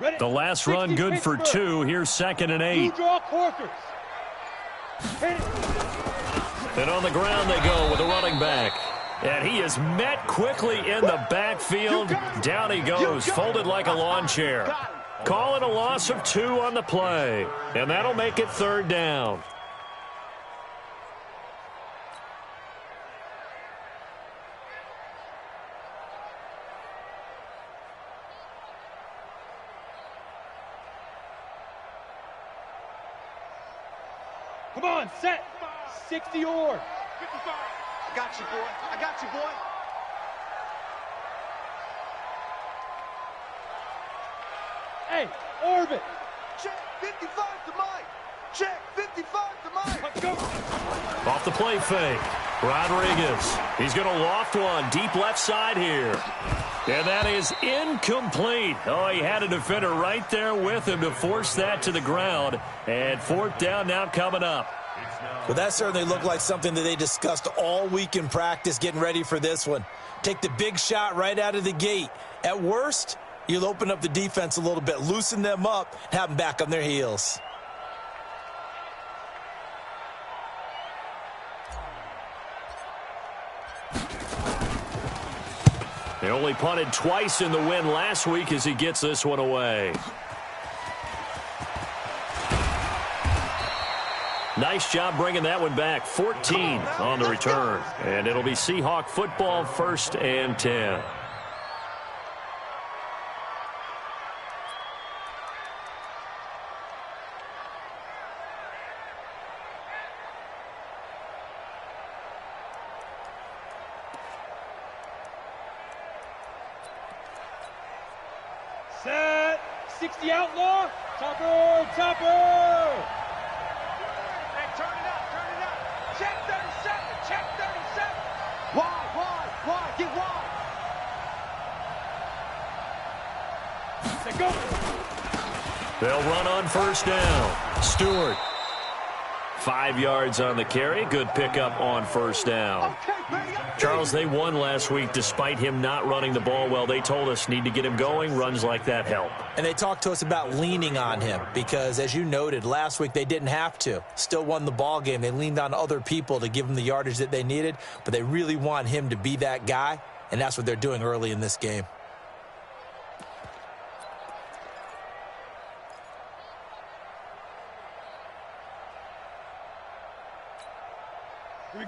The last run good for 2. Here's 2nd and 8. And on the ground they go with the running back. And he is met quickly in the backfield. Down he goes, folded like a lawn chair. Call it a loss of 2 on the play. And that'll make it 3rd down. Come on, set. 60 or. 55. I got you, boy. I got you, boy. Hey, orbit. Check 55 to Mike. Check 55 to Mike. Let's go. Off the play fake. Rodriguez. He's going to loft one deep left side here. And that is incomplete. Oh, he had a defender right there with him to force that to the ground. And 4th down now coming up. Well, that certainly looked like something that they discussed all week in practice getting ready for this one. Take the big shot right out of the gate. At worst, you'll open up the defense a little bit, loosen them up, have them back on their heels. They only punted twice in the win last week as he gets this one away. Nice job bringing that one back. 14 on the return. And it'll be Seahawk football, 1st and 10. Set. 60 outlaw. Topper. Topper. Turn it up, turn it up. Check 37, check 37. Wide, get wide. Let's go. They'll run on 1st down. Stewart. 5 yards on the carry. Good pickup on 1st down. Charles, they won last week despite him not running the ball well. They told us need to get him going. Runs like that help. And they talked to us about leaning on him because, as you noted, last week they didn't have to. Still won the ball game. They leaned on other people to give them the yardage that they needed, but they really want him to be that guy, and that's what they're doing early in this game.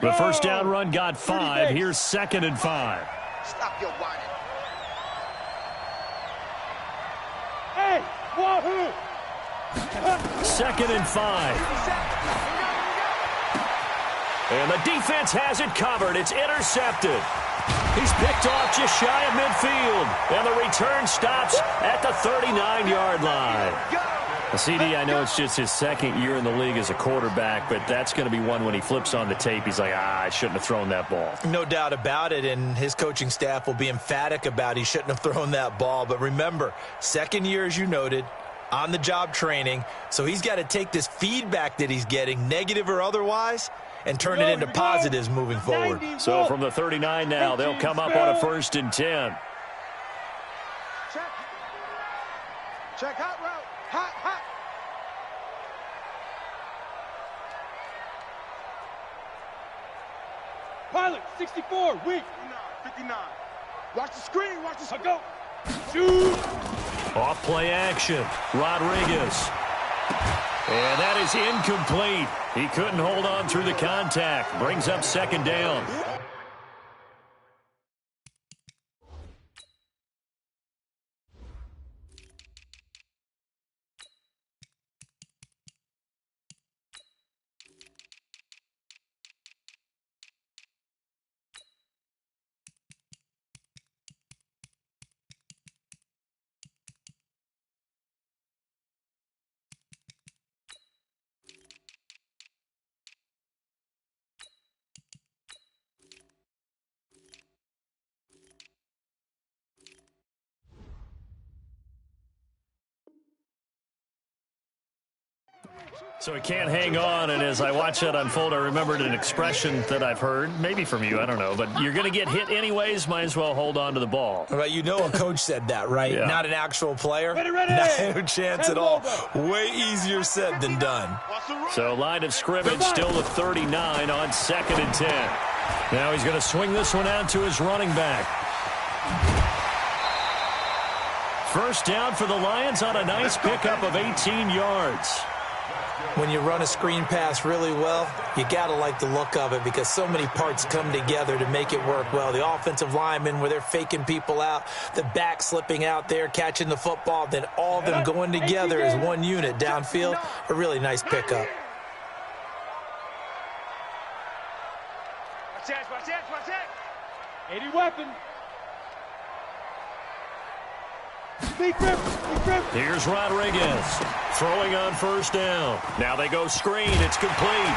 The 1st down run got 5. Here's 2nd and 5. Stop your whining. Hey, wahoo! 2nd and 5. And the defense has it covered. It's intercepted. He's picked off just shy of midfield. And the return stops at the 39-yard line. CD, I know it's just his 2nd year in the league as a quarterback, but that's going to be one when he flips on the tape, he's like, I shouldn't have thrown that ball. No doubt about it, and his coaching staff will be emphatic about he shouldn't have thrown that ball. But remember, 2nd year, as you noted, on-the-job training, so he's got to take this feedback that he's getting, negative or otherwise, and turn it into positives moving forward. So from the 39 now, they'll come up on a 1st and 10. Check hot route. Hot. Pilot, 64, weak. 59. Watch the screen, watch the screen. Go. Shoot. Off play action. Rodriguez. And that is incomplete. He couldn't hold on through the contact. Brings up 2nd down. So he can't hang on, and as I watch that unfold, I remembered an expression that I've heard, maybe from you, I don't know, but you're going to get hit anyways, might as well hold on to the ball. Well, you know a coach said that, right? Yeah. Not an actual player. Ready. No chance at all. Way easier said than done. So line of scrimmage still to 39 on 2nd and 10. Now he's going to swing this one out to his running back. First down for the Lions on a nice pickup of 18 yards. When you run a screen pass really well, you got to like the look of it because so many parts come together to make it work well. The offensive linemen, where they're faking people out, the back slipping out there, catching the football, then all of them going together as one unit downfield. A really nice pickup. Watch that. 80 weapon. Here's Rodriguez throwing on first down. Now they go screen. It's complete.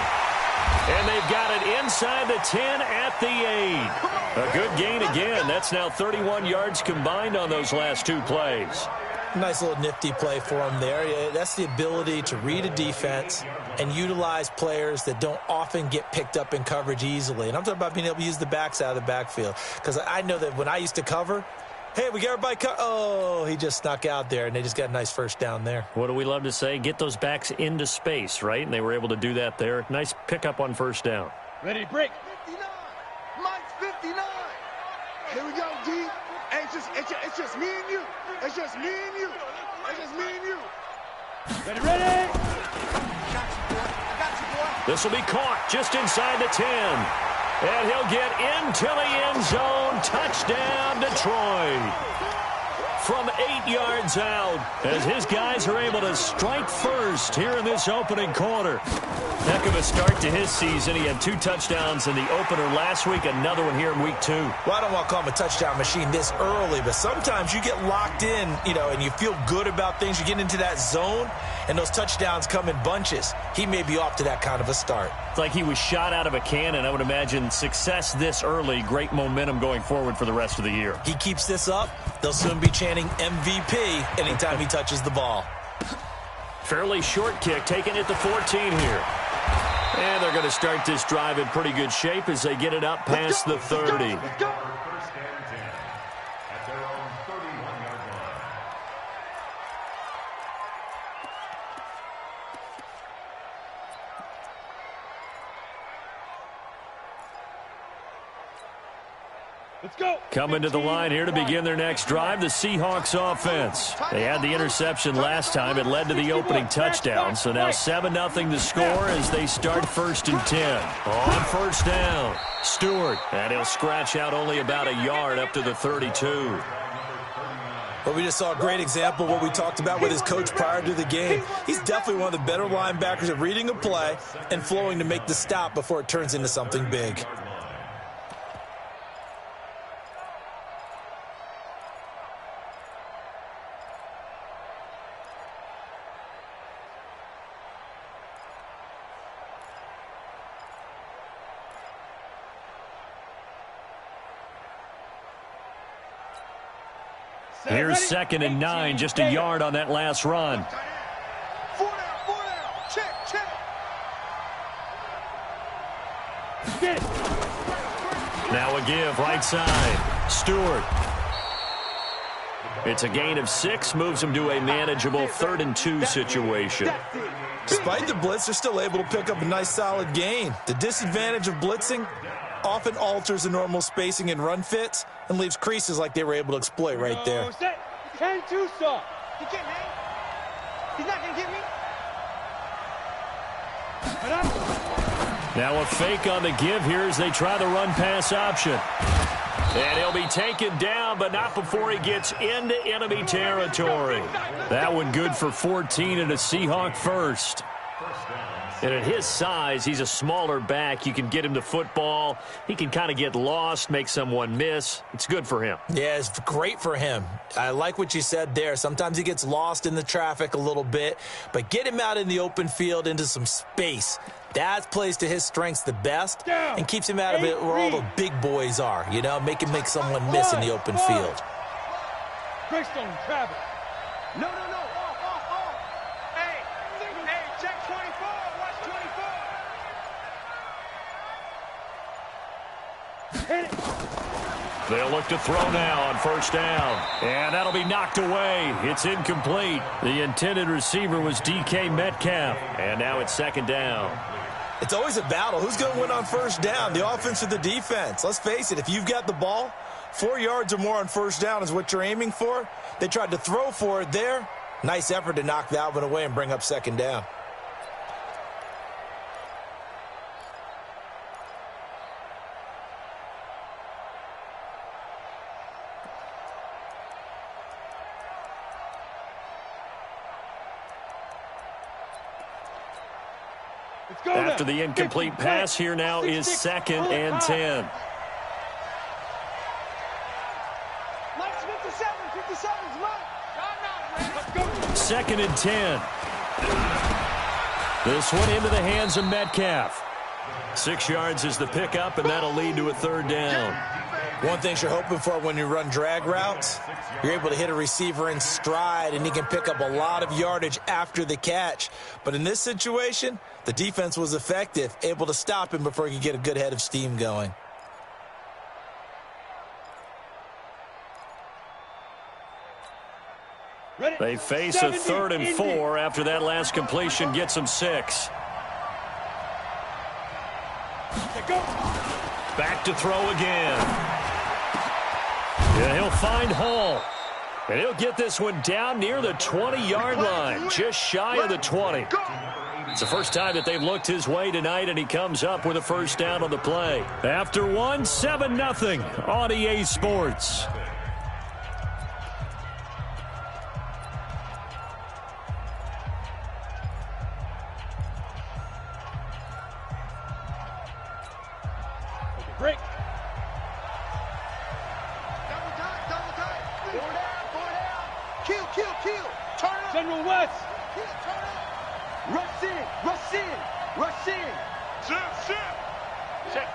And they've got it inside the 10 at the 8. A good gain again. That's now 31 yards combined on those last two plays. Nice little nifty play for him there. Yeah, that's the ability to read a defense and utilize players that don't often get picked up in coverage easily. And I'm talking about being able to use the backs out of the backfield. Because I know that when I used to cover, hey, we got everybody oh, he just snuck out there, and they just got a nice first down there. What do we love to say? Get those backs into space, right? And they were able to do that there. Nice pickup on first down. Ready to break. 59. Mike's 59. Here we go, D. Hey, it's just me and you. It's just me and you. It's just me and you. Ready. I got you, boy. This will be caught just inside the 10. And he'll get into the end zone. Touchdown, Detroit. From 8 yards out, as his guys are able to strike first here in this opening quarter. Heck of a start to his season. He had 2 touchdowns in the opener last week, another one here in week 2. Well, I don't want to call him a touchdown machine this early, but sometimes you get locked in, and you feel good about things. You get into that zone, and those touchdowns come in bunches. He may be off to that kind of a start. It's like he was shot out of a cannon. I would imagine success this early, great momentum going forward for the rest of the year. He keeps this up, they'll soon be chanting MVP anytime he touches the ball. Fairly short kick, taking it to 14 here. And they're going to start this drive in pretty good shape as they get it up past the 30. Let's go. Let's go. Coming to the line here to begin their next drive, the Seahawks offense. They had the interception last time. It led to the opening touchdown. So now 7-0 to score as they start 1st and 10. On first down, Stewart. And he'll scratch out only about a yard up to the 32. Well, we just saw a great example of what we talked about with his coach prior to the game. He's definitely one of the better linebackers at reading a play and flowing to make the stop before it turns into something big. Here's 2nd and 9, just a yard on that last run. 4 down. Check. Now a give, right side. Stewart. It's a gain of 6, moves him to a manageable 3rd and 2 situation. Despite the blitz, they're still able to pick up a nice solid gain. The disadvantage of blitzing often alters the normal spacing and run fits and leaves creases like they were able to exploit right there. 10-2 soft. He can't hang. He's not going to get me. Now a fake on the give here as they try the run-pass option. And he'll be taken down, but not before he gets into enemy territory. That one good for 14 and a Seahawk first. And at his size, he's a smaller back. You can get him the football. He can kind of get lost, make someone miss. It's good for him. Yeah, it's great for him. I like what you said there. Sometimes he gets lost in the traffic a little bit, but get him out in the open field into some space. That plays to his strengths the best and keeps him out of it where all the big boys are, make him make someone miss in the open field. Greystone, travel. No. Hey, check 25. Hit it. They'll look to throw now on first down. And that'll be knocked away. It's incomplete. The intended receiver was DK Metcalf. And now it's second down. It's always a battle. Who's going to win on first down, the offense or the defense? Let's face it, if you've got the ball, 4 yards or more on first down is what you're aiming for. They tried to throw for it there. Nice effort to knock that one away and bring up second down. After the incomplete pass, here now is second and 10. Mike's 57, 57's Mike. Let's go. Second and 10. This one into the hands of Metcalf. 6 yards is the pickup, and that'll lead to a third down. One thing you're hoping for when you run drag routes, you're able to hit a receiver in stride, and he can pick up a lot of yardage after the catch. But in this situation, the defense was effective, able to stop him before he could get a good head of steam going. They face a 3rd and 4 after that last completion gets them 6. Back to throw again. And he'll find Hall. And he'll get this one down near the 20-yard line, just shy of the 20. It's the first time that they've looked his way tonight, and he comes up with a first down on the play. After 7-0 on EA Sports. Break. Double time. 4 down. Kill. Turn up. General West. Kill, turn up. Rush in. Check.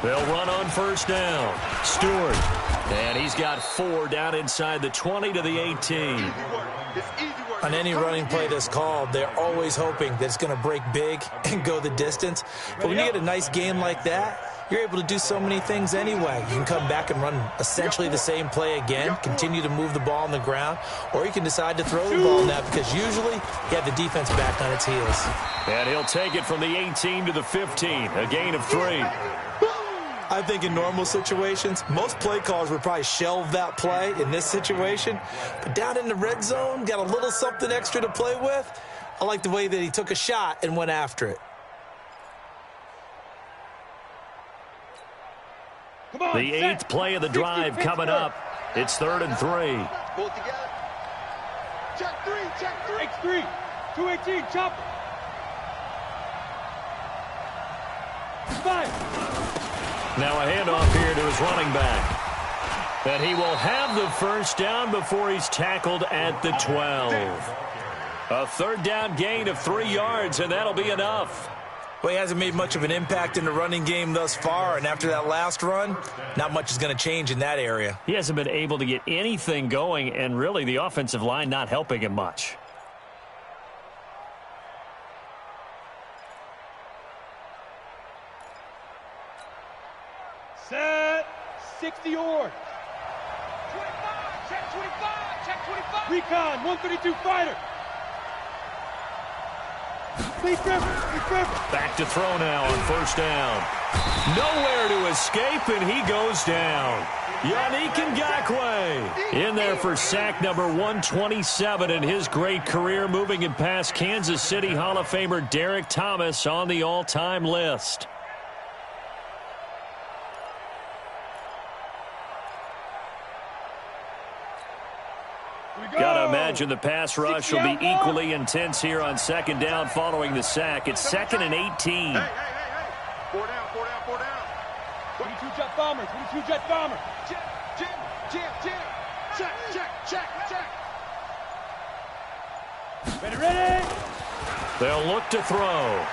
They'll run on first down. Stewart. And he's got 4 down inside the 20 to the 18. It's easy work. On any running play that's called, they're always hoping that it's going to break big and go the distance. But when you get a nice game like that, you're able to do so many things anyway. You can come back and run essentially the same play again, continue to move the ball on the ground, or you can decide to throw the ball now because usually you have the defense back on its heels. And he'll take it from the 18 to the 15, a gain of 3. I think in normal situations, most play callers would probably shelve that play in this situation. But down in the red zone, got a little something extra to play with. I like the way that he took a shot and went after it. The 8th play of the drive coming up. It's 3rd and 3. Pull together. Check 3. X3. 218. Chop. 5. Now a handoff here to his running back. And he will have the first down before he's tackled at the 12. A 3rd down gain of 3 yards, and that'll be enough. Well, he hasn't made much of an impact in the running game thus far, and after that last run, not much is going to change in that area. He hasn't been able to get anything going, and really the offensive line not helping him much. Set. 60 or. 25. Check 25. Recon. 132 fighter. Please Trevor. Back to throw now on first down. Nowhere to escape, and he goes down. Yannick Ngakoue in there for sack number 127 in his great career, moving it past Kansas City Hall of Famer Derek Thomas on the all-time list. Got to imagine the pass rush will be equally intense here on second down following the sack. It's 2nd and 18. Hey. 4 down. 22 jet bomber. Check. Ready. They'll look to throw.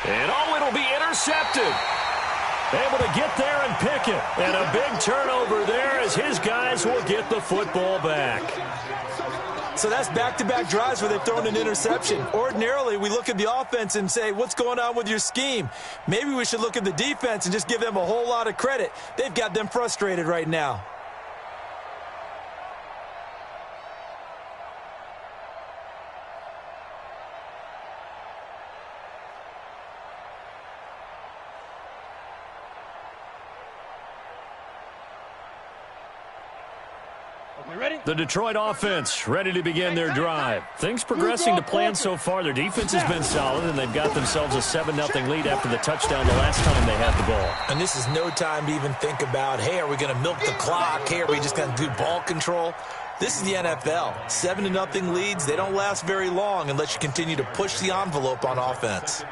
And it'll be intercepted. Able to get there and pick it. And a big turnover there as his guys will get the football back. So that's back-to-back drives where they've thrown an interception. Ordinarily, we look at the offense and say, what's going on with your scheme? Maybe we should look at the defense and just give them a whole lot of credit. They've got them frustrated right now. The Detroit offense ready to begin their drive. Things progressing to plan so far. Their defense has been solid, and they've got themselves a 7-0 lead after the touchdown the last time they had the ball. And this is no time to even think about, hey, are we going to milk the clock? Hey, are we just going to do ball control? This is the NFL. 7-0 leads, they don't last very long unless you continue to push the envelope on offense.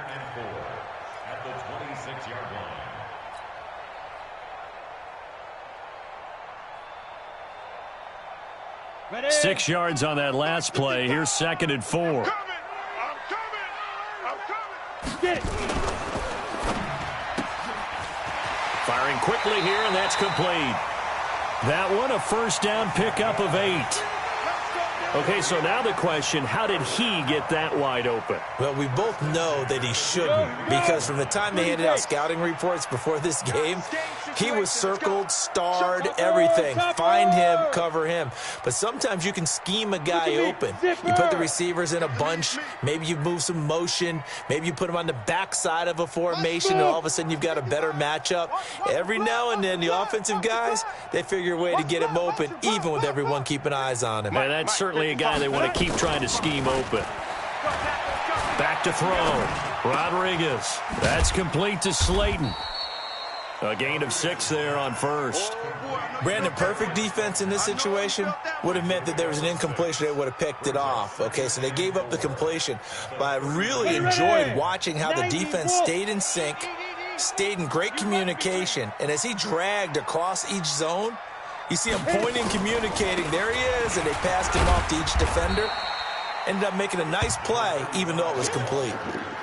6 yards on that last play. Here's 2nd and 4. I'm coming. Get it. Firing quickly here, and that's complete. That one, a first down pickup of 8. Okay, so now the question, how did he get that wide open? Well, we both know that he shouldn't, because from the time they handed out scouting reports before this game, he was circled, starred, everything. Find him, cover him. But sometimes you can scheme a guy open. You put the receivers in a bunch. Maybe you move some motion. Maybe you put him on the backside of a formation, and all of a sudden you've got a better matchup. Every now and then, the offensive guys, they figure a way to get him open, even with everyone keeping eyes on him. And that's certainly a guy they want to keep trying to scheme open. Back to throw. Rodriguez. That's complete to Slayton. A gain of 6 there on first. Brandon, perfect defense in this situation would have meant that there was an incompletion. They would have picked it off. Okay, so they gave up the completion. But I really enjoyed watching how the defense stayed in sync, stayed in great communication. And as he dragged across each zone, you see him pointing, communicating. There he is, and they passed him off to each defender. Ended up making a nice play, even though it was complete.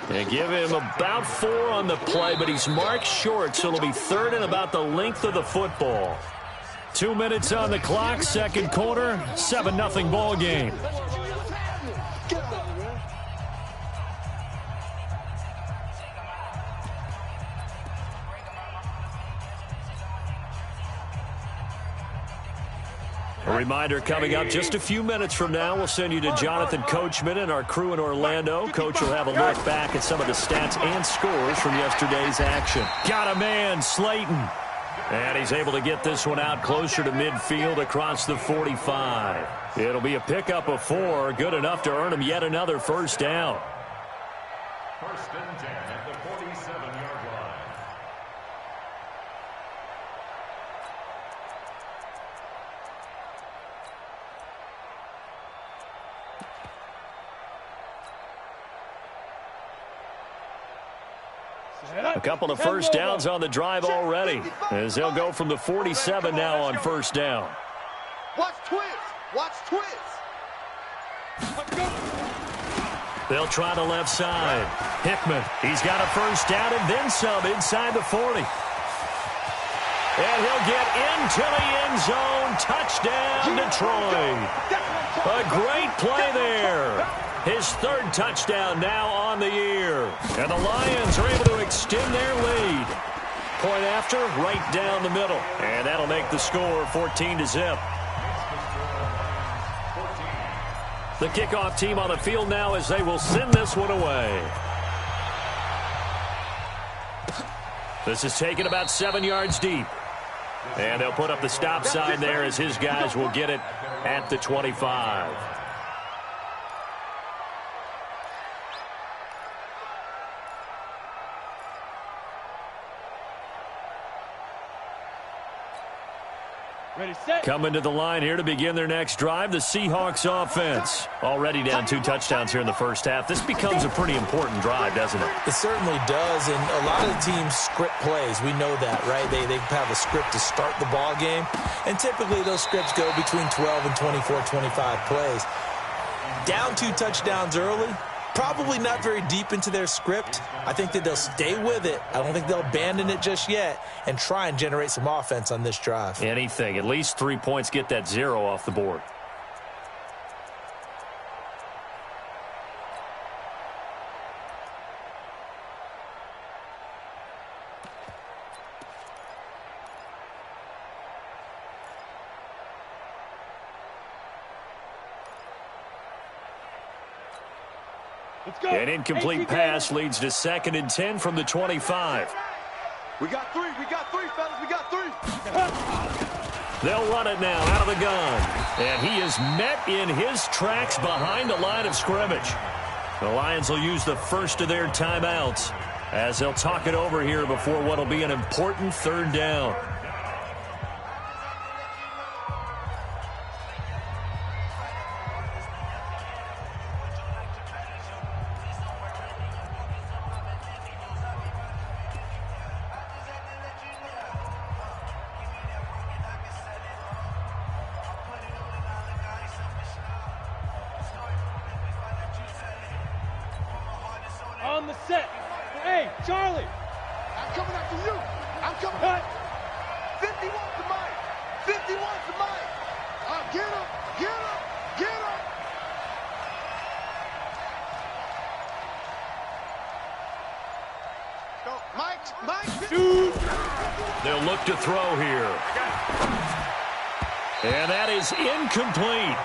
They give him about 4 on the play, but he's marked short, so it'll be 3rd and about the length of the football. 2 minutes on the clock, 2nd quarter, 7-0 ball game. A reminder coming up just a few minutes from now, we'll send you to Jonathan Coachman and our crew in Orlando. Coach will have a look back at some of the stats and scores from yesterday's action. Got a man, Slayton. And he's able to get this one out closer to midfield across the 45. It'll be a pickup of 4, good enough to earn him yet another first down. 1st and 10 at the 47-yard line. A couple of first downs on the drive already, as they'll go from the 47 now on first down. Watch twist. Watch twist. They'll try the left side. Hickman, he's got a first down and then some inside the 40. And he'll get into the end zone. Touchdown, Detroit. A great play there. His 3rd touchdown now on the year. And the Lions are able to extend their lead. Point after, right down the middle. And that'll make the score 14-0. The kickoff team on the field now as they will send this one away. This is taken about 7 yards deep. And they'll put up the stop sign there as his guys will get it at the 25. Ready, set. Coming to the line here to begin their next drive, the Seahawks offense. Already down 2 touchdowns here in the first half. This becomes a pretty important drive, doesn't it? It certainly does, and a lot of the teams script plays. We know that, right? They have a script to start the ball game, and typically those scripts go between 12 and 24, 25 plays. Down 2 touchdowns early, probably not very deep into their script. I think that they'll stay with it. I don't think they'll abandon it just yet and try and generate some offense on this drive. Anything. At least 3 points, get that 0 off the board. An incomplete pass leads to 2nd and 10 from the 25. We got three, fellas, we got three. They'll run it now out of the gun. And he is met in his tracks behind the line of scrimmage. The Lions will use the first of their timeouts as they'll talk it over here before what will be an important 3rd down. On the set. Hey, Charlie. I'm coming after you. I'm coming. Cut. 51 to Mike. 51 to Mike. Get him. Get him. Get him. Go, Mike. Dude. They'll look to throw here. And that is incomplete.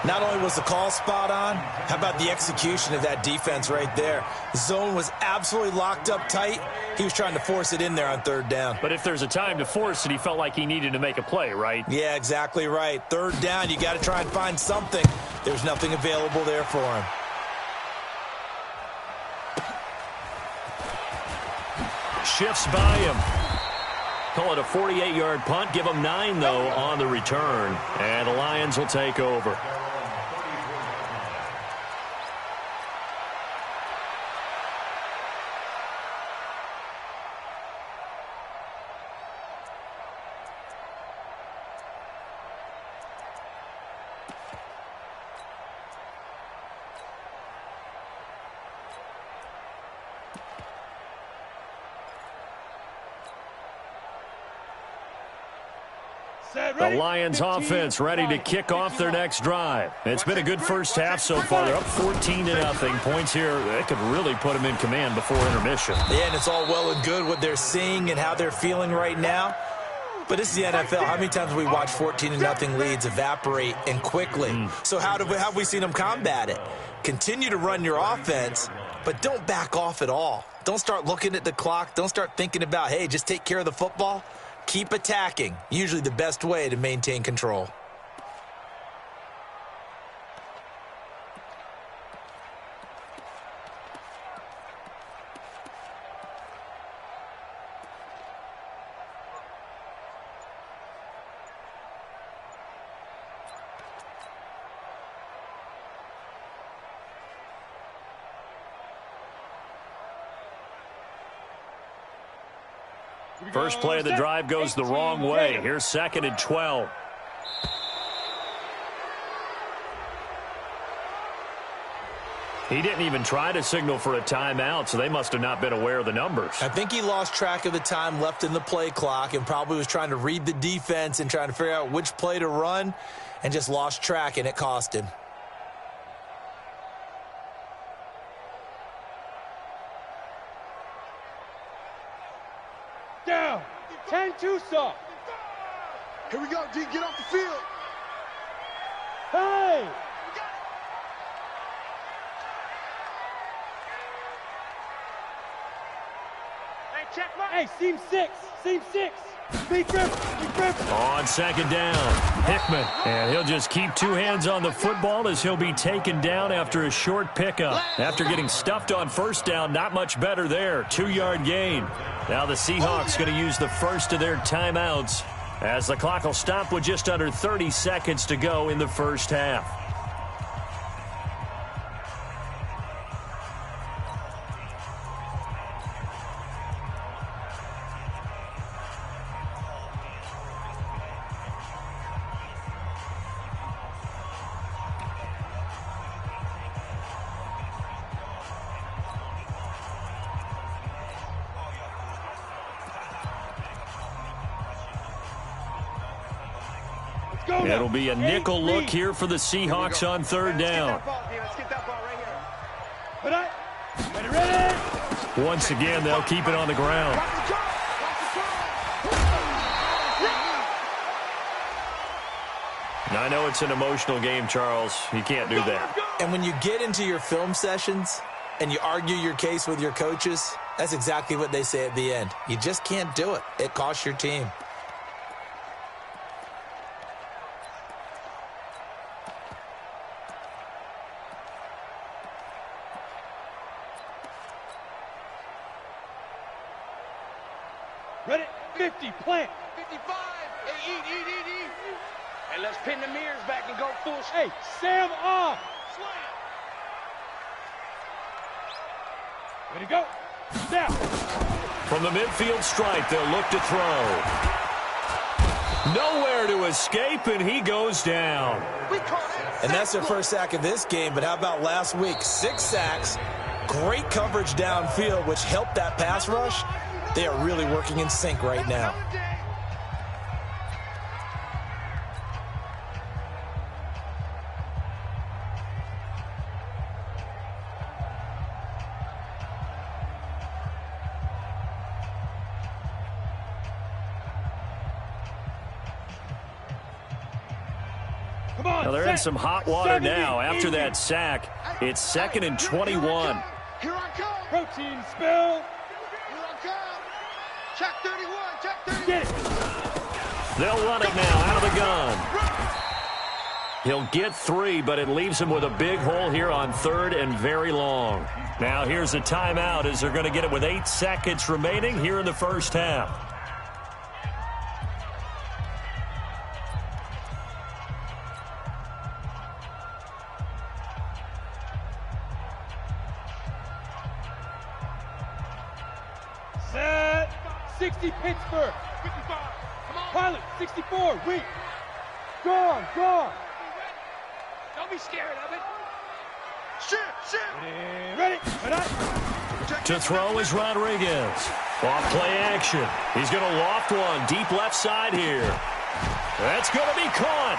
Not only was the call spot on, how about the execution of that defense right there? The zone was absolutely locked up tight. He was trying to force it in there on 3rd down. But if there's a time to force it, he felt like he needed to make a play, right? Yeah, exactly right. 3rd down, you got to try and find something. There's nothing available there for him. Shifts by him. Call it a 48-yard punt. Give him 9, though, on the return. And the Lions will take over. The Lions offense ready to kick off their next drive. It's been a good first half so far. They're up 14-0. Points here, that could really put them in command before intermission. Yeah, and it's all well and good what they're seeing and how they're feeling right now. But this is the NFL. How many times have we watched 14-0 leads evaporate and quickly? So how have we seen them combat it? Continue to run your offense, but don't back off at all. Don't start looking at the clock. Don't start thinking about, hey, just take care of the football. Keep attacking. Usually the best way to maintain control. First play of the drive goes the wrong way. Here's 2nd and 12. He didn't even try to signal for a timeout, so they must have not been aware of the numbers. I think he lost track of the time left in the play clock and probably was trying to read the defense and trying to figure out which play to run and just lost track, and it cost him. Down. 10-2 soft. Here we go, D. Get off the field. Hey. Hey, seam 6. Seam 6. Big grip. Big grip. On 2nd down, Hickman. And he'll just keep 2 hands on the football as he'll be taken down after a short pickup. After getting stuffed on 1st down, not much better there. 2-yard gain. Now the Seahawks going to use the first of their timeouts as the clock will stop with just under 30 seconds to go in the first half. It'll be a nickel look here for the Seahawks on 3rd down. Once again, they'll keep it on the ground. I know it's an emotional game, Charles. You can't do that. And when you get into your film sessions and you argue your case with your coaches, that's exactly what they say at the end. You just can't do it. It costs your team. Ready? 50, plant. 55. Hey, eat. And let's pin the mirrors back and go full Hey, Sam off. slam. Ready, go. Snap. From the midfield stripe, they'll look to throw. Nowhere to escape, and he goes down. We call it. And that's their first sack of this game, but how about last week? 6 sacks, great coverage downfield, which helped that pass rush. They are really working in sync right now. Come on, Now they're in some hot water now. After that sack, it's 2nd and 21. Here I come. Protein spill. Here I come. Check 31. Check 31. Get it. They'll run it now out of the gun. He'll get 3, but it leaves him with a big hole here on 3rd and very long. Now here's a timeout as they're going to get it with 8 seconds remaining here in the first half. Set. 60, Pittsburgh. 55. Come on. Pilot, 64, weak. Gone. Don't be scared of it. Shit. Ready. To throw is Rodriguez. Off play action. He's going to loft one deep left side here. That's going to be caught.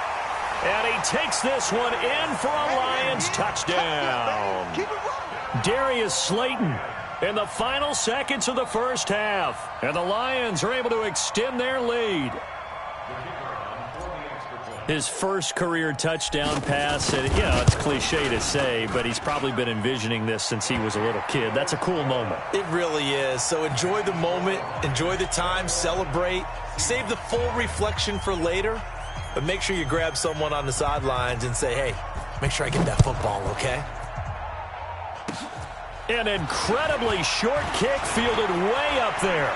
And he takes this one in for a Lions touchdown. Keep it rolling. Darius Slayton in the final seconds of the first half. And the Lions are able to extend their lead. His first career touchdown pass, and it's cliche to say, but he's probably been envisioning this since he was a little kid. That's a cool moment. It really is. So enjoy the moment, enjoy the time, celebrate, save the full reflection for later, but make sure you grab someone on the sidelines and say, hey, make sure I get that football, okay? An incredibly short kick fielded way up there.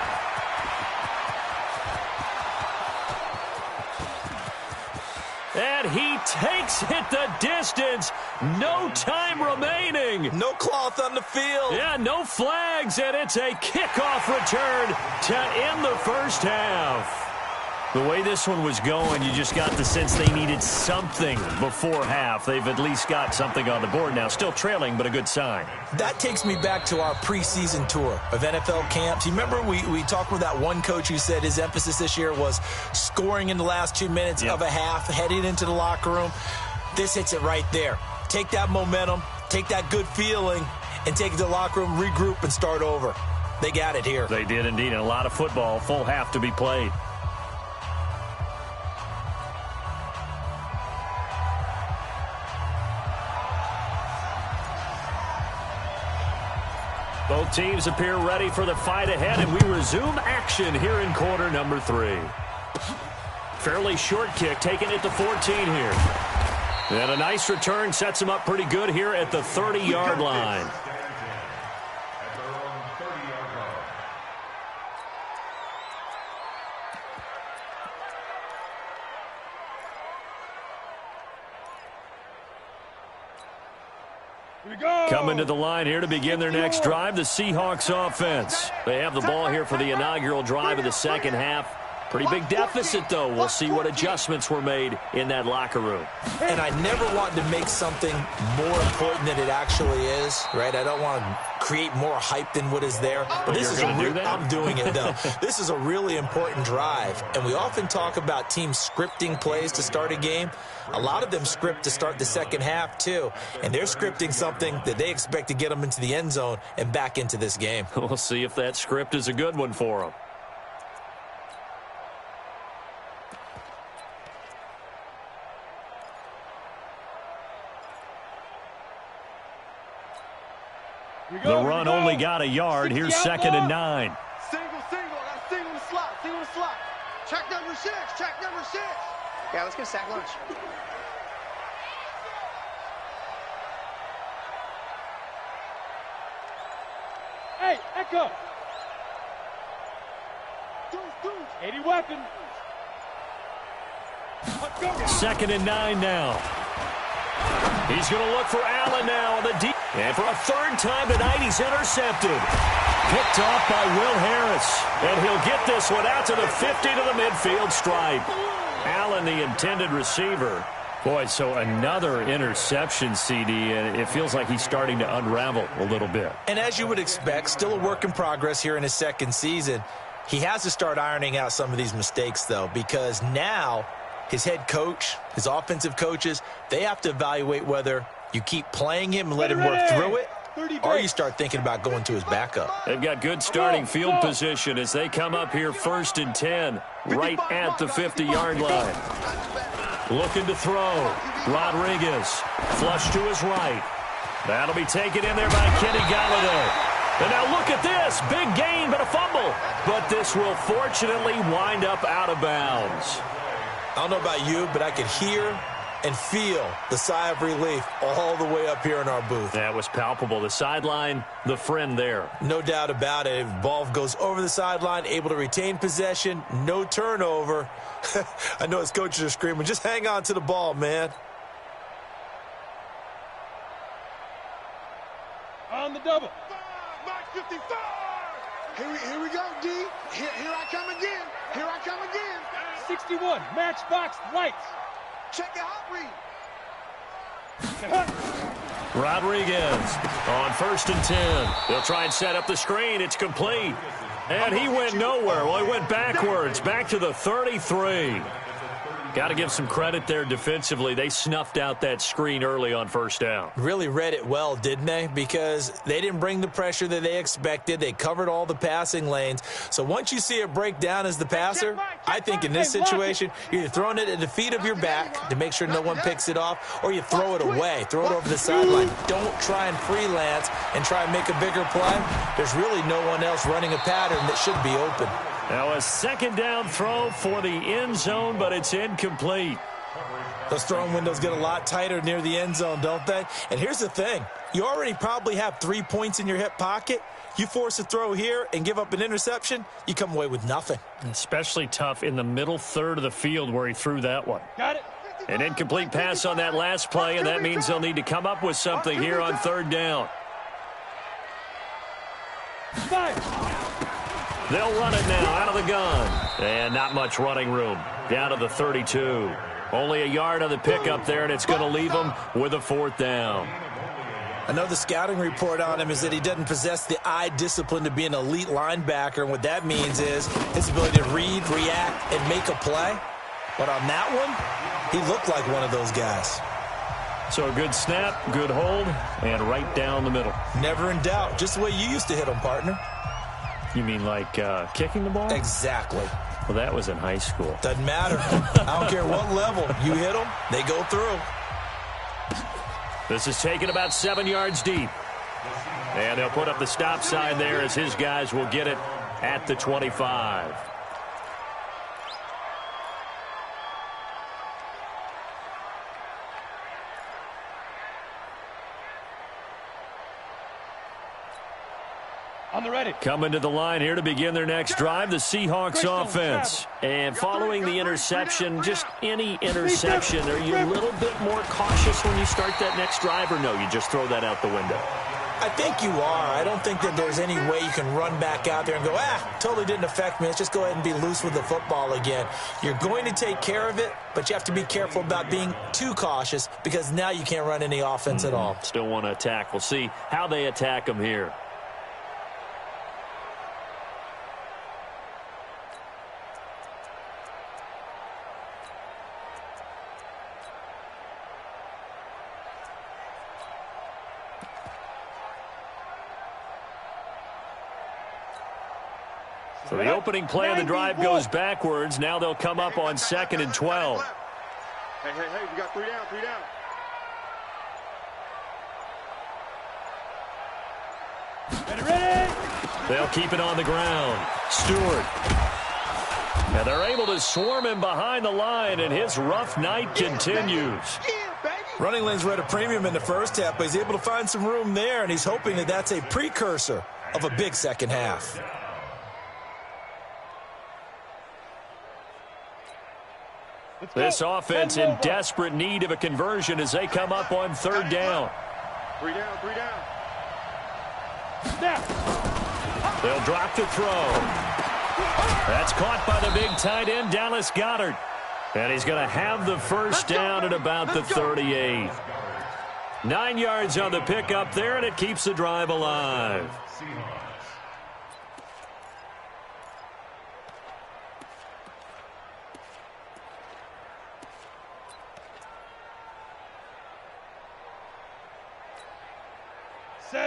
And he takes it the distance. No time remaining. No cloth on the field. Yeah, no flags, and it's a kickoff return to end the first half. The way this one was going, you just got the sense they needed something before half. They've at least got something on the board now. Still trailing, but a good sign. That takes me back to our preseason tour of NFL camps. You remember we talked with that one coach who said his emphasis this year was scoring in the last 2 minutes of a half, heading into the locker room. This hits it right there. Take that momentum, take that good feeling, and take it to the locker room, regroup, and start over. They got it here. They did indeed, and a lot of football, full half to be played. Both teams appear ready for the fight ahead, and we resume action here in quarter number 3. Fairly short kick, taking it to 14 here. And a nice return sets him up pretty good here at the 30-yard line. Coming to the line here to begin their next drive, the Seahawks offense. They have the ball here for the inaugural drive of the second half. Pretty big deficit, though. We'll see what adjustments were made in that locker room. And I never want to make something more important than it actually is, right? I don't want to create more hype than what is there. But this is I'm doing it, though. This is a really important drive. And we often talk about teams scripting plays to start a game. A lot of them script to start the second half, too. And they're scripting something that they expect to get them into the end zone and back into this game. We'll see if that script is a good one for them. The run only got a yard. Here's 2nd and 9. Single. I got a single in the slot. Check number 6. Yeah, let's get a sack lunch. Hey, Echo. 80 weapon. Let's go. 2nd and 9 now. He's going to look for Allen now on the deep. And for a 3rd time tonight, he's intercepted. Picked off by Will Harris. And he'll get this one out to the 50 to the midfield stripe. Allen, the intended receiver. Boy, so another interception, CD, and it feels like he's starting to unravel a little bit. And as you would expect, still a work in progress here in his 2nd season. He has to start ironing out some of these mistakes, though, because now his head coach, his offensive coaches, they have to evaluate whether you keep playing him and let him work through it, or you start thinking about going to his backup. They've got good starting field position as they come up here 1st and 10, right at the 50-yard line. Looking to throw. Rodriguez, flush to his right. That'll be taken in there by Kenny Galladay. And now look at this. Big gain, but a fumble. But this will fortunately wind up out of bounds. I don't know about you, but I could hear and feel the sigh of relief all the way up here in our booth. That was palpable. The sideline, the friend there. No doubt about it. Ball goes over the sideline, able to retain possession, no turnover. I know his coaches are screaming, just hang on to the ball, man. On the double. Mark 55. Here we go, D. Here I come again. 61, matchbox lights. Check your hot read. Rodriguez on 1st and 10. They'll try and set up the screen. It's complete. And he went nowhere. Well, he went backwards, back to the 33. Got to give some credit there defensively. They snuffed out that screen early on 1st down. Really read it well, didn't they? Because they didn't bring the pressure that they expected. They covered all the passing lanes. So once you see it break down as the passer, I think in this situation, you're either throwing it at the feet of your back to make sure no one picks it off, or you throw it away. Throw it over the sideline. Don't try and freelance and try and make a bigger play. There's really no one else running a pattern that should be open. Now a 2nd down throw for the end zone, but it's incomplete. Those throwing windows get a lot tighter near the end zone, don't they? And here's the thing. You already probably have 3 points in your hip pocket. You force a throw here and give up an interception, you come away with nothing. Especially tough in the middle 3rd of the field where he threw that one. Got it. An incomplete pass on that last play, and that means they'll need to come up with something here on 3rd down. 5. They'll run it now out of the gun. And not much running room. Down to the 32. Only a yard on the pickup there, and it's going to leave them with a 4th down. Another scouting report on him is that he doesn't possess the eye discipline to be an elite linebacker. And what that means is his ability to read, react, and make a play. But on that one, he looked like one of those guys. So a good snap, good hold, and right down the middle. Never in doubt. Just the way you used to hit him, partner. You mean like kicking the ball? Exactly. Well, that was in high school. Doesn't matter. I don't care what level. You hit them, they go through. This is taken about 7 yards deep. And they'll put up the stop sign there as his guys will get it at the 25. On the ready. Coming to the line here to begin their next drive, the Seahawks offense. And following the interception, just any interception, are you a little bit more cautious when you start that next drive, or no, you just throw that out the window? I think you are. I don't think that there's any way you can run back out there and go, totally didn't affect me. Let's just go ahead and be loose with the football again. You're going to take care of it, but you have to be careful about being too cautious because now you can't run any offense at all. Still want to attack. We'll see how they attack them here. So the opening play of the drive goes backwards. Now they'll come up on 2nd and 12. Hey, we got 3 down, 3 down. Ready? They'll keep it on the ground. Stewart. And they're able to swarm him behind the line, and his rough night continues. Running lanes were at a premium in the first half, but he's able to find some room there, and he's hoping that that's a precursor of a big second half. This offense in desperate need of a conversion as they come up on third down. 3 down, 3 down. Snap. They'll drop the throw. That's caught by the big tight end, Dallas Goedert. And he's going to have the first down at about the 38. 9 yards on the pickup there, and it keeps the drive alive.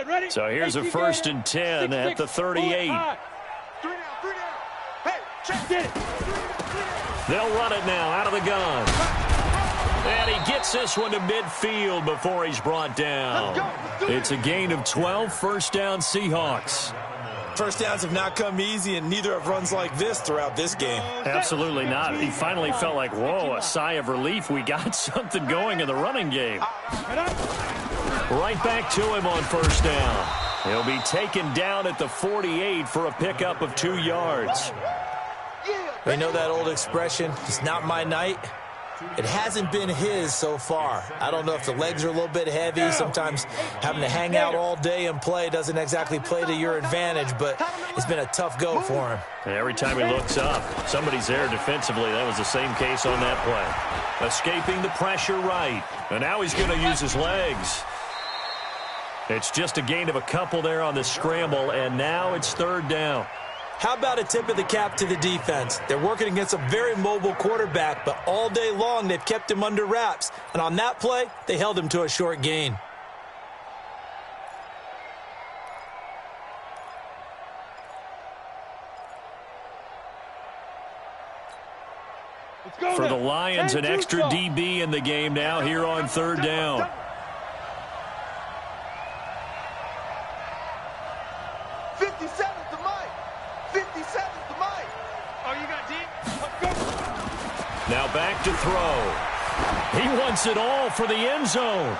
Ready? So here's a 1st and 10 at the 38. 3 down, 3 down. Hey, check it. They'll run it now out of the gun. And he gets this one to midfield before he's brought down. It's a gain of 12, first down Seahawks. First downs have not come easy, and neither have runs like this throughout this game. Absolutely not. He finally felt like, whoa, a sigh of relief. We got something going in the running game. Right back to him on first down. He'll be taken down at the 48 for a pickup of 2 yards. You know that old expression, it's not my night? It hasn't been his so far. I don't know if the legs are a little bit heavy. Sometimes having to hang out all day and play doesn't exactly play to your advantage, but it's been a tough go for him. And every time he looks up, somebody's there defensively. That was the same case on that play. Escaping the pressure right. And now he's going to use his legs. It's just a gain of a couple there on the scramble, and now it's third down. How about a tip of the cap to the defense? They're working against a very mobile quarterback, but all day long they've kept him under wraps. And on that play, they held him to a short gain. For the Lions, an extra DB in the game now here on third down. 57th to Mike. 57th to Mike. Oh, you got deep? Let's go. Now back to throw. He wants it all for the end zone.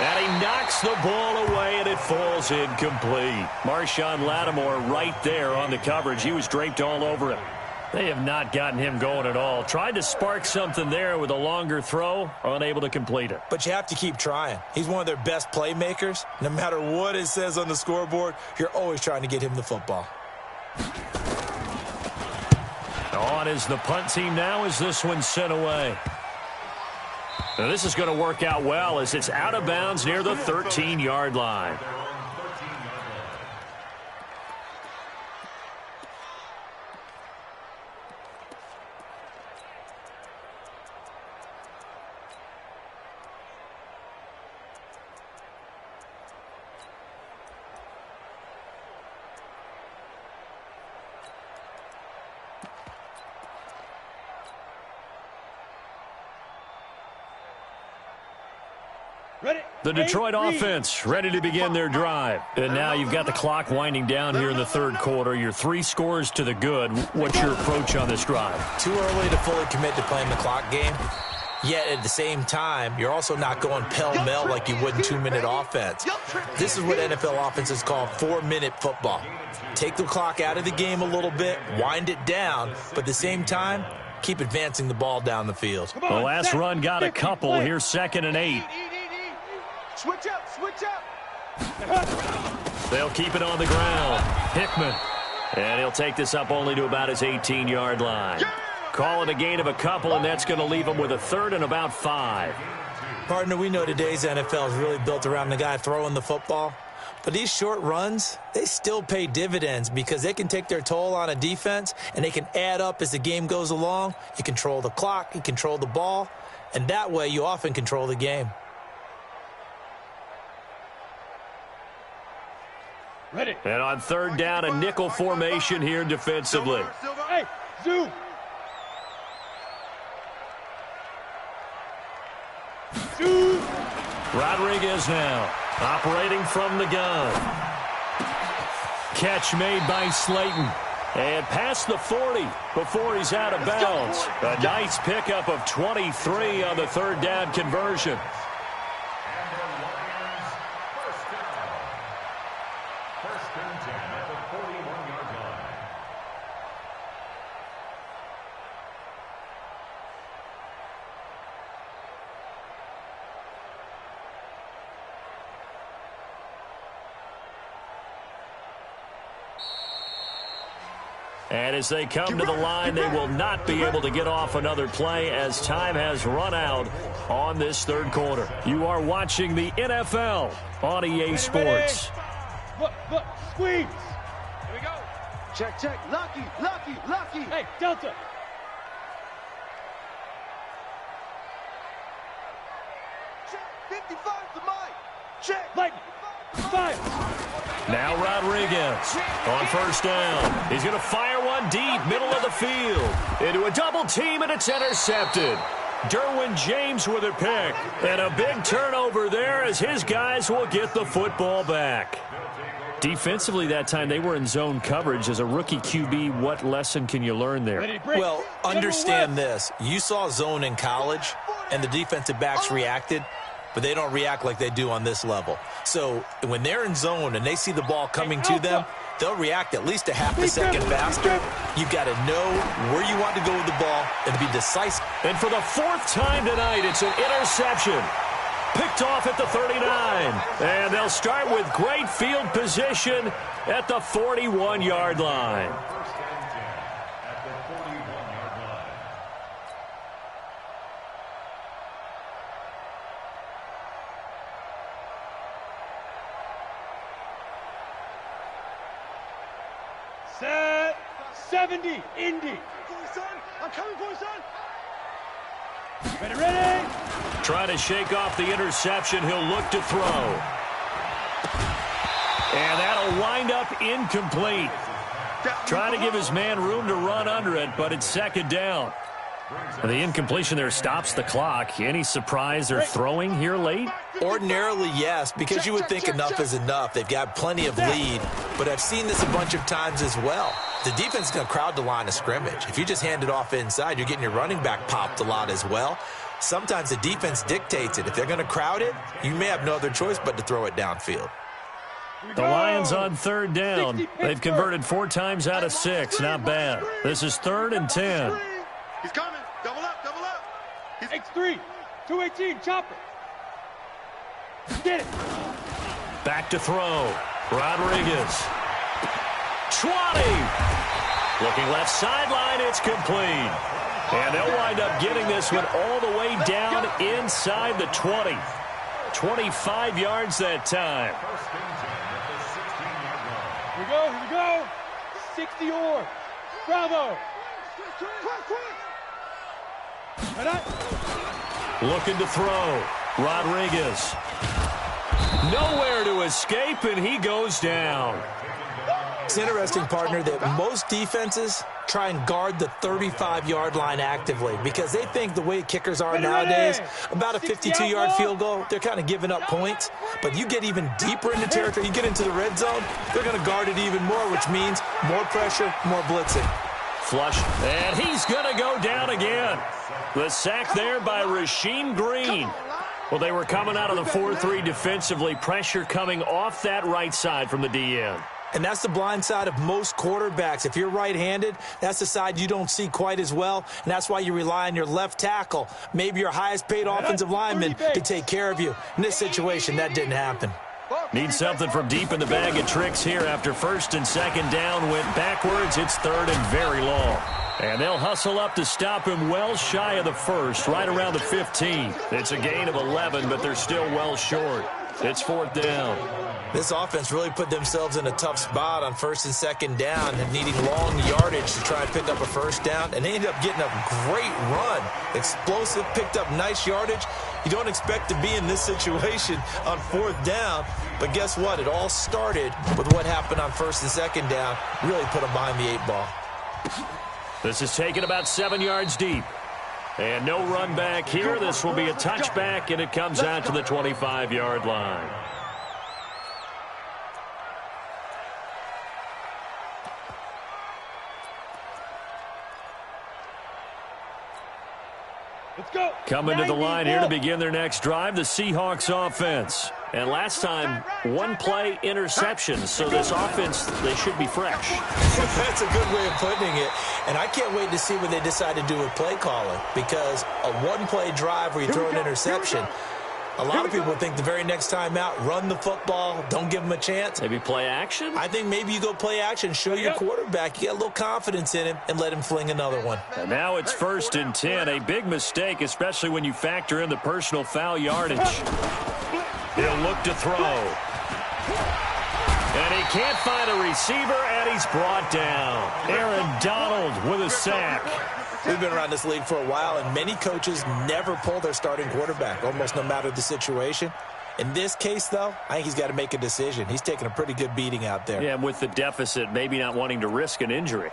And he knocks the ball away, and it falls incomplete. Marshawn Lattimore right there on the coverage. He was draped all over him. They have not gotten him going at all. Tried to spark something there with a longer throw, unable to complete it. But you have to keep trying. He's one of their best playmakers. No matter what it says on the scoreboard, you're always trying to get him the football. On is the punt team now as this one's sent away. Now this is going to work out well as it's out of bounds near the 13-yard line. The Detroit offense ready to begin their drive. And now you've got the clock winding down here in the third quarter. You're 3 scores to the good. What's your approach on this drive? Too early to fully commit to playing the clock game. Yet at the same time, you're also not going pell-mell like you would in 2-minute offense. This is what NFL offenses call 4-minute football. Take the clock out of the game a little bit, wind it down, but at the same time, keep advancing the ball down the field. The last run got a couple. Here's 2nd and 8. Switch up, switch up. They'll keep it on the ground. Hickman. And he'll take this up only to about his 18-yard line. Call it a gain of a couple, and that's going to leave him with a 3rd and about 5. Partner, we know today's NFL is really built around the guy throwing the football. But these short runs, they still pay dividends because they can take their toll on a defense, and they can add up as the game goes along. You control the clock, you control the ball, and that way you often control the game. Ready. And on third down, a nickel formation here defensively. Hey, zoom. Rodriguez now. Operating from the gun. Catch made by Slayton. And past the 40 before he's out of bounds. A nice pickup of 23 on the third down conversion. And as they come to the line, they will not be able to get off another play as time has run out on this third quarter. You are watching the NFL on EA Sports. Look, squeeze. Here we go. Check. Lucky. Hey, Delta. Check. 55 to Mike. Check. Lightning. Fire. Now Rodriguez on first down. He's going to fire one deep, middle of the field. Into a double team, and it's intercepted. Derwin James with a pick. And a big turnover there as his guys will get the football back. Defensively that time, they were in zone coverage. As a rookie QB, what lesson can you learn there? Well, understand this. You saw zone in college, and the defensive backs reacted, but they don't react like they do on this level. So when they're in zone and they see the ball coming to them, they'll react at least a half a second faster. You've got to know where you want to go with the ball and be decisive. And for the fourth time tonight, it's an interception. Picked off at the 39. And they'll start with great field position at the 41-yard line. Set. 70. Indy. I'm coming for you, son. Ready. Trying to shake off the interception. He'll look to throw. And that'll wind up incomplete. Trying to give his man room to run under it, but it's second down. The incompletion there stops the clock. Any surprise they're throwing here late? Ordinarily, yes, because you would think enough is enough. They've got plenty of lead, but I've seen this a bunch of times as well. The defense is going to crowd the line of scrimmage. If you just hand it off inside, you're getting your running back popped a lot as well. Sometimes the defense dictates it. If they're going to crowd it, you may have no other choice but to throw it downfield. The Lions on third down. They've converted 4 times out of 6. Not bad. This is 3rd and 10. He's coming. Double up. X3. 218. Chopper. Get it. Back to throw. Rodriguez. 20. Looking left sideline. It's complete. And they'll wind up getting this one all the way down inside the 20. 25 yards that time. Here we go. 60 or. Bravo. Looking to throw. Rodriguez. Nowhere to escape, and he goes down. It's interesting, partner, that most defenses try and guard the 35-yard line actively because they think the way kickers are nowadays, about a 52-yard field goal, they're kind of giving up points. But you get even deeper into territory, you get into the red zone, they're going to guard it even more, which means more pressure, more blitzing. Flush, and he's going to go down again. The sack there by Rasheem Green. Well, they were coming out of the 4-3 defensively. Pressure coming off that right side from the DN. And that's the blind side of most quarterbacks. If you're right-handed, that's the side you don't see quite as well, and that's why you rely on your left tackle, maybe your highest-paid offensive lineman, to take care of you. In this situation, that didn't happen. Need something from deep in the bag of tricks here after 1st and 2nd down went backwards. It's 3rd and very long. And they'll hustle up to stop him well shy of the 1st, right around the 15. It's a gain of 11, but they're still well short. It's 4th down. This offense really put themselves in a tough spot on 1st and 2nd down and needing long yardage to try and pick up a 1st down. And they ended up getting a great run. Explosive, picked up nice yardage. You don't expect to be in this situation on 4th down. But guess what? It all started with what happened on 1st and 2nd down. Really put them behind the 8 ball. This is taken about 7 yards deep. And no run back here. This will be a touchback, and it comes out to the 25-yard line. Let's go. Coming to the line here to begin their next drive, the Seahawks offense. And last time, one play interception. So this offense, they should be fresh. That's a good way of putting it. And I can't wait to see what they decide to do with play calling, because a one-play drive where you throw an interception, a lot of people think the very next time out, run the football, don't give them a chance. Maybe play action? I think maybe you go play action, show your quarterback, you get a little confidence in him, and let him fling another one. And now it's 1st and 10. A big mistake, especially when you factor in the personal foul yardage. He'll look to throw. And he can't find a receiver, and he's brought down. Aaron Donald with a sack. We've been around this league for a while, and many coaches never pull their starting quarterback, almost no matter the situation. In this case, though, I think he's got to make a decision. He's taking a pretty good beating out there. Yeah, with the deficit, maybe not wanting to risk an injury.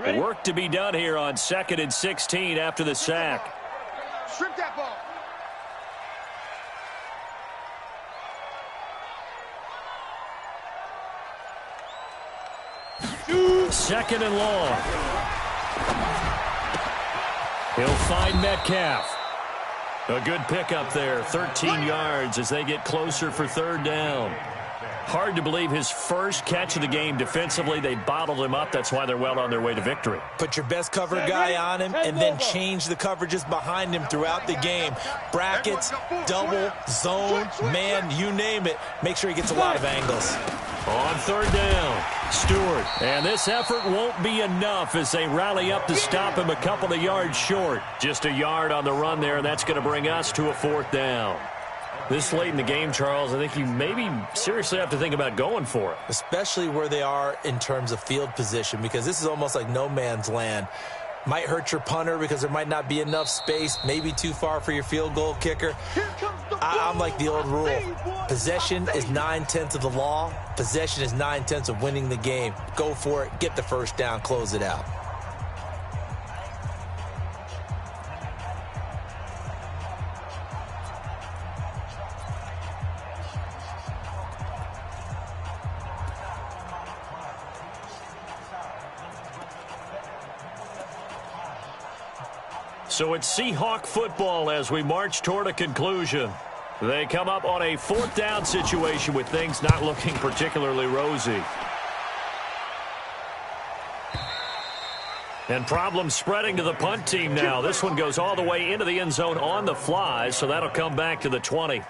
Okay, work to be done here on 2nd and 16 after the sack. Strip that ball. Second and long. He'll find Metcalf. A good pickup there, 13 yards as they get closer for 3rd down. Hard to believe his first catch of the game defensively. They bottled him up. That's why they're well on their way to victory. Put your best cover guy on him and then change the coverages behind him throughout the game. Brackets, double, zone, man, you name it. Make sure he gets a lot of angles. On 3rd down, Stewart. And this effort won't be enough as they rally up to stop him a couple of yards short. Just a yard on the run there, and that's going to bring us to a 4th down. This late in the game, Charles, I think you maybe seriously have to think about going for it. Especially where they are in terms of field position, because this is almost like no man's land. Might hurt your punter because there might not be enough space, maybe too far for your field goal kicker. I'm like the old rule. Possession is 9/10 of the law. Possession is 9/10 of winning the game. Go for it. Get the first down. Close it out. So it's Seahawk football as we march toward a conclusion. They come up on a 4th down situation with things not looking particularly rosy. And problems spreading to the punt team now. This one goes all the way into the end zone on the fly, so that'll come back to the 20.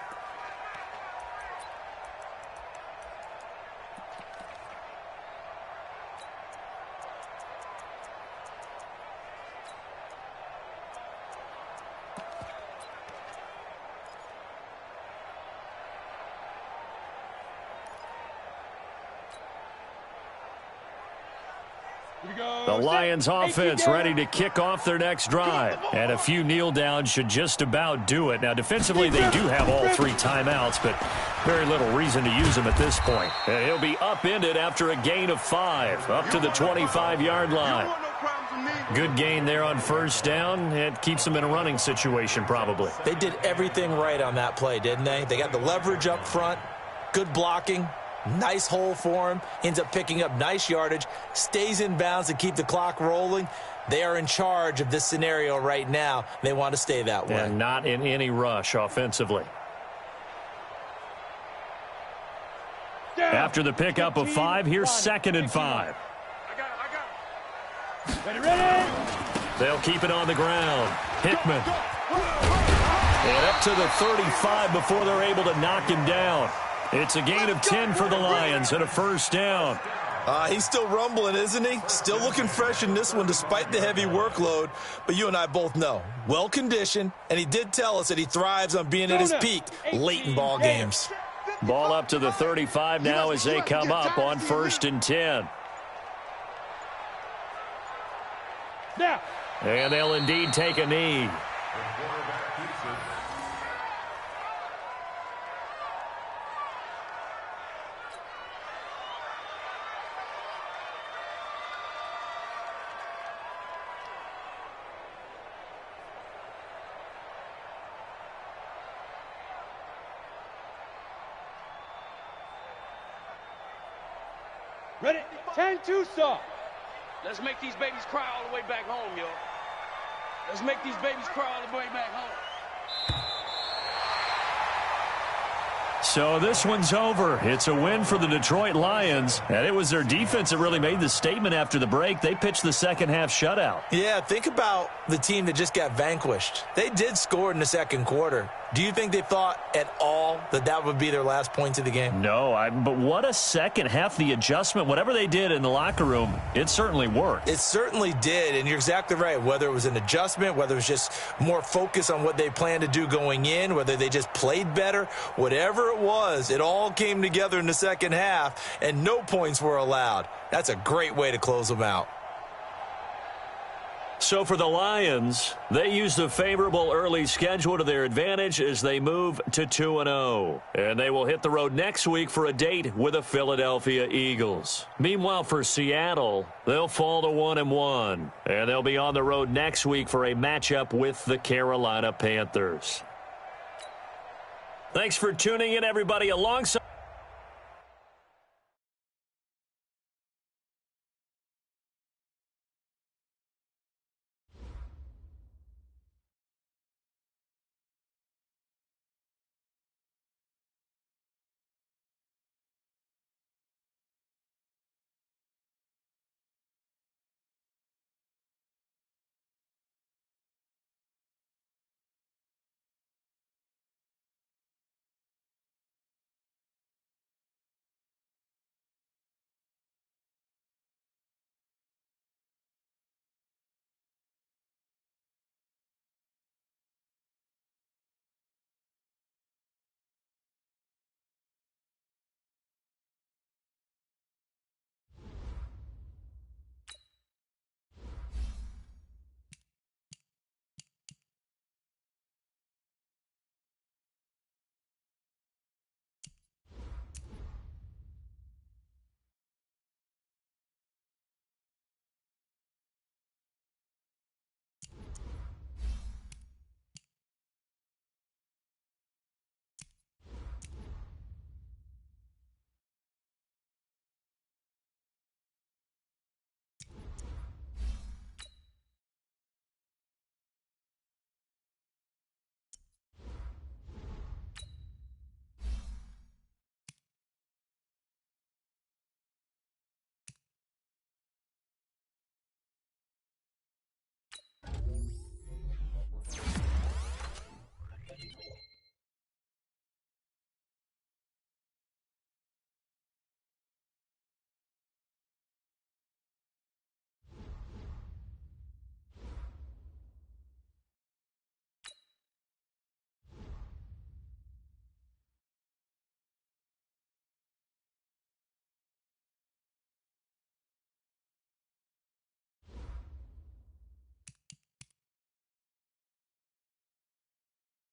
The Lions offense ready to kick off their next drive. And a few kneel downs should just about do it. Now, defensively, they do have all 3 timeouts, but very little reason to use them at this point. And he'll be upended after a gain of 5, up to the 25-yard line. Good gain there on 1st down. It keeps them in a running situation, probably. They did everything right on that play, didn't they? They got the leverage up front, good blocking. Nice hole for him. Ends up picking up nice yardage. Stays in bounds to keep the clock rolling. They are in charge of this scenario right now. They want to stay that way. And not in any rush offensively. After the pickup of 5, here's 2nd and 5. Ready? They'll keep it on the ground. Hickman. And up to the 35 before they're able to knock him down. It's a gain of 10 for the Lions and a 1st down. He's still rumbling, isn't he? Still looking fresh in this one despite the heavy workload. But you and I both know, well-conditioned, and he did tell us that he thrives on being at his peak late in ball games. Ball up to the 35 now as they come up on 1st and 10. Now. And they'll indeed take a knee. Ready? 10-2 soft. Let's make these babies cry all the way back home, yo. Let's make these babies cry all the way back home. So this one's over. It's a win for the Detroit Lions, and it was their defense that really made the statement after the break. They pitched the second-half shutout. Yeah, think about the team that just got vanquished. They did score in the second quarter. Do you think they thought at all that that would be their last points of the game? No, but what a second half. The adjustment, whatever they did in the locker room, it certainly worked. It certainly did, and you're exactly right. Whether it was an adjustment, whether it was just more focus on what they planned to do going in, whether they just played better, whatever it was, it all came together in the second half, and no points were allowed. That's a great way to close them out. So for the Lions, they used a favorable early schedule to their advantage as they move to 2-0. And they will hit the road next week for a date with the Philadelphia Eagles. Meanwhile, for Seattle, they'll fall to 1-1. And they'll be on the road next week for a matchup with the Carolina Panthers. Thanks for tuning in, everybody. Alongside